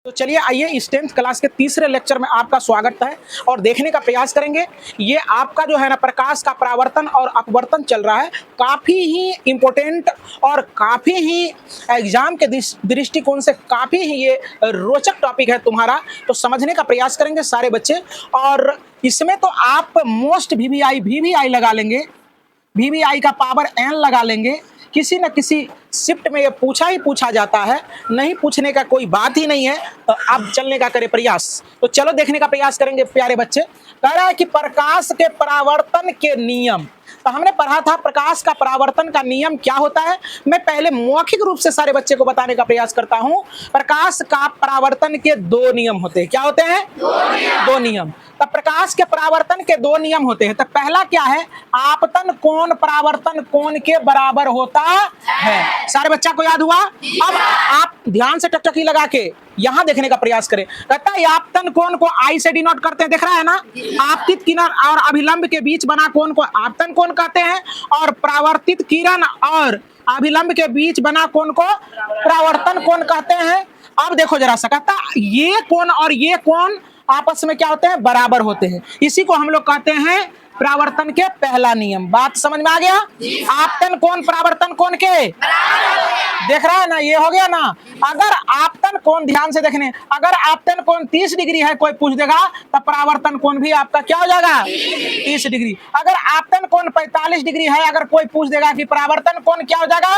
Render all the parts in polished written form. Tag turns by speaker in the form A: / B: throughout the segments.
A: तो चलिए आइए इस 10th क्लास के तीसरे लेक्चर में आपका स्वागत है और देखने का प्रयास करेंगे। ये आपका जो है ना प्रकाश का परावर्तन और अपवर्तन चल रहा है, काफ़ी ही इम्पोर्टेंट और काफ़ी ही एग्जाम के दृष्टिकोण से काफ़ी ही ये रोचक टॉपिक है तुम्हारा। तो समझने का प्रयास करेंगे सारे बच्चे, और इसमें तो आप मोस्ट वीवीआई लगा लेंगे, वीवीआई का पावर n लगा लेंगे। किसी न किसी शिफ्ट में ये पूछा ही पूछा जाता है, नहीं पूछने का कोई बात ही नहीं है। तो आप चलने का करें प्रयास। तो चलो देखने का प्रयास करेंगे प्यारे बच्चे। कह रहा है कि प्रकाश के परावर्तन के नियम। तो हमने पढ़ा था प्रकाश का परावर्तन का नियम क्या होता है। मैं पहले मौखिक रूप से सारे बच्चे को बताने का प्रयास करता हूं। प्रकाश का परावर्तन के दो नियम होते हैं। क्या होते हैं? दो नियम। तब प्रकाश के परावर्तन के दो नियम होते हैं। तो पहला क्या है? आपतन कोण परावर्तन कोण के बराबर होता है। सारे बच्चा को याद हुआ? अब आप ध्यान से टकटकी लगा के यहां देखने का प्रयास करें। कहता है आपतन कोण को आई से डिनोट करते हैं, दिख रहा है ना। आपतित किरण और अभिलंब के बीच बना कोण को आपतन कोण कहते हैं, और परावर्तित किरण और अभिलंब के बीच बना कोण को परावर्तन कोण कहते हैं। अब देखो जरा सा, कहता ये कोण और ये कोण आपस में क्या होते हैं? बराबर होते हैं। इसी को हम लोग कहते हैं परावर्तन के पहला नियम। बात समझ में आ गया? आपतन कोण परावर्तन कोण के देख रहा है ना, ये हो गया ना। अगर आपतन कोण, ध्यान से देखने, अगर आपतन कोण 30 डिग्री है, कोई पूछ देगा, तब परावर्तन कोण भी आपका क्या हो जाएगा? 30 डिग्री। अगर आपतन कोण 45 डिग्री है, अगर कोई पूछ देगा कि परावर्तन कोण क्या हो जाएगा?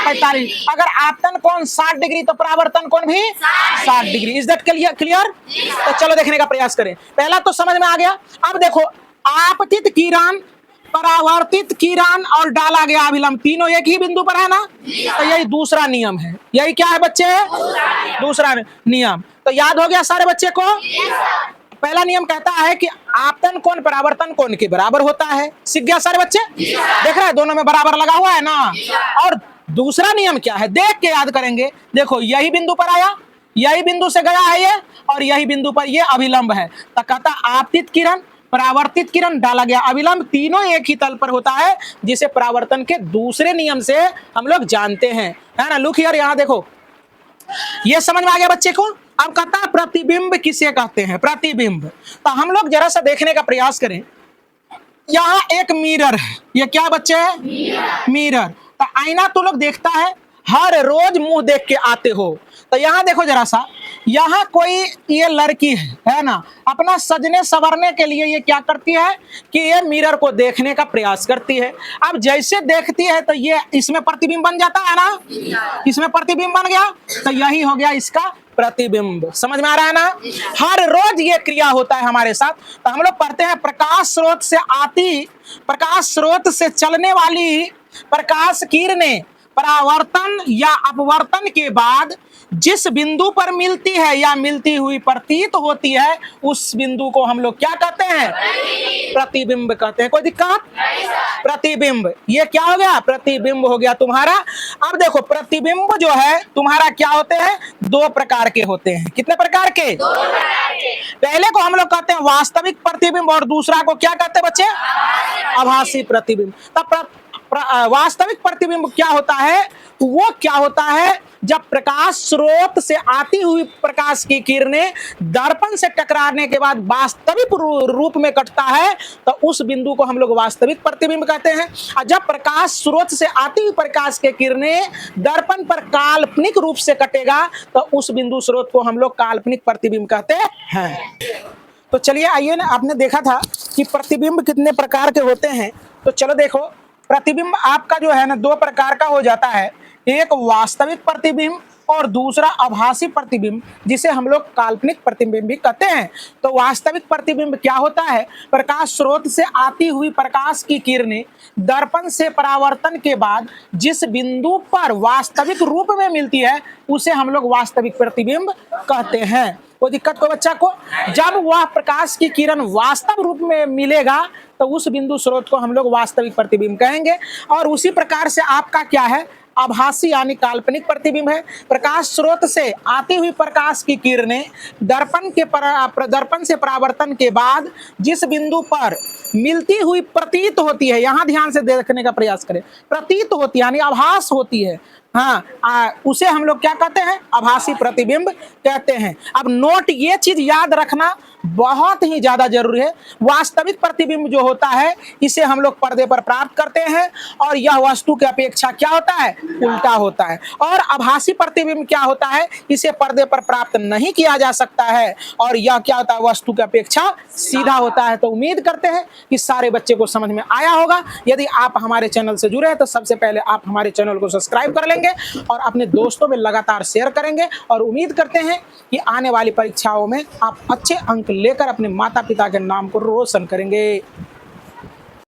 A: 45। अगर आपतन कोण 60 डिग्री, तो परावर्तन कोण भी 60 डिग्री। Is that clear? तो चलो देखने का प्रयास करें। पहला तो समझ में आ गया। अब देखो, आपतित किरण, परावर्तित किरण और डाला गया अभिलंब, तीनों एक ही बिंदु पर है ना। तो यही दूसरा नियम है। यही क्या है बच्चे? दूसरा नियम। तो याद हो गया सारे बच्चे को? पहला नियम कहता है कि आपतन कोण परावर्तन कोण के बराबर होता है। सीख गया सारे बच्चे? देख रहे हैं दोनों में बराबर लगा हुआ है ना। और दूसरा नियम क्या है? देख के याद करेंगे। देखो यही बिंदु पर आया, यही बिंदु से गया है ये, और यही बिंदु पर ये अभिलंब है। तो कहता आपतित किरण, परावर्तित किरण, डाला गया अभिलंब, तीनों एक ही तल पर होता है, जिसे परावर्तन के दूसरे नियम से हम लोग जानते हैं, है ना। लुक हियर, यहां देखो, ये समझ में आ गया बच्चे को? अब कहता है प्रतिबिंब किसे कहते हैं? प्रतिबिंब। तो हम लोग जरा सा देखने का प्रयास करें। यहाँ एक मिरर है, ये क्या बच्चे है? मिरर। तो आईना तो लोग देखता है, हर रोज मुंह देख के आते हो। तो यहाँ देखो जरा सा, यहाँ कोई ये लड़की है ना, अपना सजने संवरने के लिए ये क्या करती है कि ये मिरर को देखने का प्रयास करती है। अब जैसे देखती है तो ये इसमें प्रतिबिंब बन जाता है ना, इसमें प्रतिबिंब बन गया। तो यही हो गया इसका प्रतिबिंब। समझ में आ रहा है ना? हर रोज ये क्रिया होता है हमारे साथ। तो हम लोग पढ़ते हैं प्रकाश स्रोत से आती, प्रकाश स्रोत से चलने वाली प्रकाश किरणें परावर्तन या अपवर्तन के बाद जिस बिंदु पर मिलती है या मिलती हुई प्रतीत होती है, उस बिंदु को हम लोग क्या कहते हैं? प्रतिबिंब कहते हैं। कोई दिक्कत? प्रतिबिंब। ये क्या हो गया? प्रतिबिंब हो गया तुम्हारा। अब देखो, प्रतिबिंब जो है तुम्हारा क्या होते हैं? दो प्रकार के होते हैं। कितने प्रकार के? दो प्रकार के। पहले को हम लोग कहते हैं वास्तविक प्रतिबिंब, और दूसरा को क्या कहते हैं बच्चे? आभासी प्रतिबिंब। तब वास्तविक प्रतिबिंब क्या होता है? वो क्या होता है? जब प्रकाश स्रोत से आती हुई प्रकाश की किरणें दर्पण से टकराने के बाद वास्तविक रूप में कटता है, तो उस बिंदु को हम लोग वास्तविक प्रतिबिंब कहते हैं। और जब प्रकाश स्रोत से आती हुई प्रकाश की किरणें दर्पण पर काल्पनिक रूप से कटेगा, तो उस बिंदु स्रोत को हम लोग काल्पनिक प्रतिबिंब कहते हैं। तो चलिए आइए ना, आपने देखा था कि प्रतिबिंब कितने प्रकार के होते हैं। तो चलो देखो, प्रतिबिंब आपका जो है ना दो प्रकार का हो जाता है। एक वास्तविक प्रतिबिंब और दूसरा आभासी प्रतिबिंब, जिसे हम लोग काल्पनिक प्रतिबिंब भी कहते हैं। तो वास्तविक प्रतिबिंब क्या होता है? प्रकाश स्रोत से आती हुई प्रकाश की किरणें दर्पण से परावर्तन के बाद जिस बिंदु पर वास्तविक रूप में मिलती है, उसे हम लोग वास्तविक प्रतिबिंब कहते हैं। कोई दिक्कत को बच्चा को? जब वह प्रकाश की किरण वास्तव रूप में मिलेगा, तो उस बिंदु स्रोत को हम लोग वास्तविक प्रतिबिंब कहेंगे। और उसी प्रकार से आपका क्या है? आभासी यानी काल्पनिक प्रतिबिंब है। प्रकाश स्रोत से आती हुई प्रकाश की किरणें दर्पण से परावर्तन के बाद जिस बिंदु पर मिलती हुई प्रतीत होती है, यहाँ ध्यान से देखने का प्रयास करें, प्रतीत होती है यानी आभास होती है, हाँ उसे हम लोग क्या कहते हैं, आभासी प्रतिबिंब कहते हैं। अब नोट ये चीज याद रखना बहुत ही ज्यादा जरूरी है। वास्तविक प्रतिबिंब जो होता है इसे हम लोग पर्दे पर प्राप्त करते हैं और यह वस्तु की अपेक्षा क्या होता है, उल्टा होता है। और आभासी प्रतिबिंब क्या होता है, इसे पर्दे पर प्राप्त नहीं किया जा सकता है और यह क्या होता है, वस्तु की अपेक्षा सीधा होता है। तो उम्मीद करते हैं कि सारे बच्चे को समझ में आया होगा। यदि आप हमारे चैनल से जुड़े हैं तो सबसे पहले आप हमारे चैनल को सब्सक्राइब कर लेंगे और अपने दोस्तों में लगातार शेयर करेंगे और उम्मीद करते हैं कि आने वाली परीक्षाओं में आप अच्छे अंक लेकर अपने माता पिता के नाम को रोशन करेंगे।